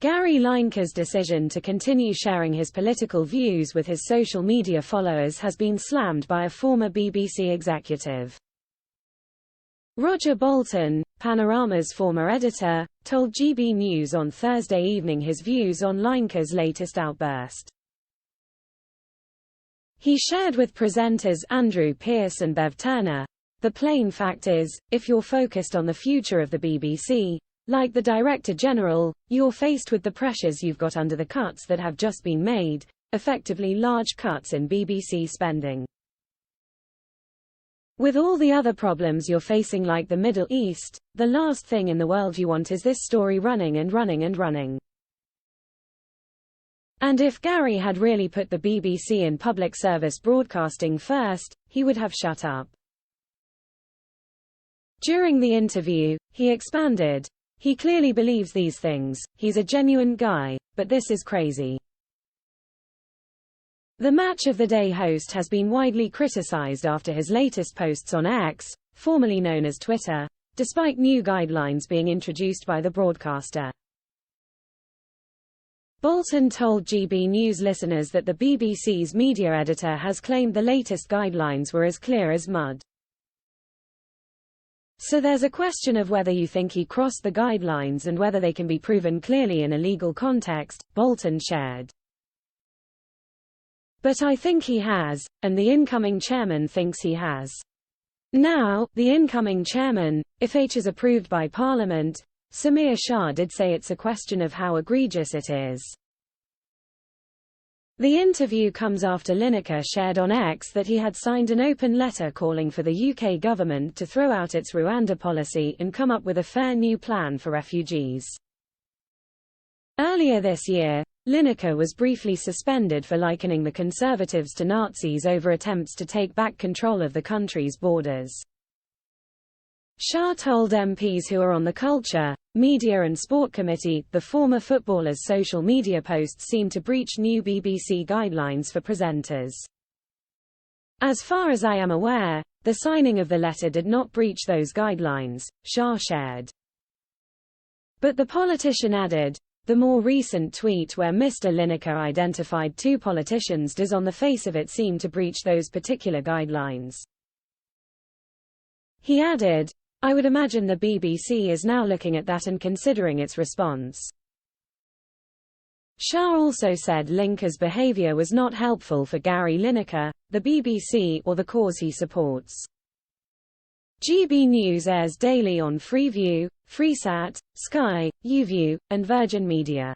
Gary Lineker's decision to continue sharing his political views with his social media followers has been slammed by a former BBC executive. Roger Bolton, Panorama's former editor, told GB News on Thursday evening his views on Lineker's latest outburst. He shared with presenters Andrew Pearce and Bev Turner, "The plain fact is, if you're focused on the future of the BBC, like the Director General, you're faced with the pressures you've got under the cuts that have just been made, effectively large cuts in BBC spending. With all the other problems you're facing like the Middle East, the last thing in the world you want is this story running and running and running." And if Gary had really put the BBC in public service broadcasting first, he would have shut up. During the interview, he expanded, "He clearly believes these things, he's a genuine guy, but this is crazy." The Match of the Day host has been widely criticized after his latest posts on X, formerly known as Twitter, despite new guidelines being introduced by the broadcaster. Bolton told GB News listeners that the BBC's media editor has claimed the latest guidelines were as clear as mud. "So there's a question of whether you think he crossed the guidelines and whether they can be proven clearly in a legal context," Bolton shared. "But I think he has, and the incoming chairman thinks he has. Now, the incoming chairman, if H is approved by Parliament," Samir Shah did say, "it's a question of how egregious it is." The interview comes after Lineker shared on X that he had signed an open letter calling for the UK government to throw out its Rwanda policy and come up with a fair new plan for refugees. Earlier this year, Lineker was briefly suspended for likening the Conservatives to Nazis over attempts to take back control of the country's borders. Shah told MPs who are on the Culture, Media and Sport Committee, the former footballer's social media posts seem to breach new BBC guidelines for presenters. "As far as I am aware, the signing of the letter did not breach those guidelines," Shah shared. But the politician added, "The more recent tweet where Mr. Lineker identified two politicians does on the face of it seem to breach those particular guidelines." He added, "I would imagine the BBC is now looking at that and considering its response." Shah also said Lineker's behaviour was not helpful for Gary Lineker, the BBC or the cause he supports. GB News airs daily on Freeview, Freesat, Sky, YouView, and Virgin Media.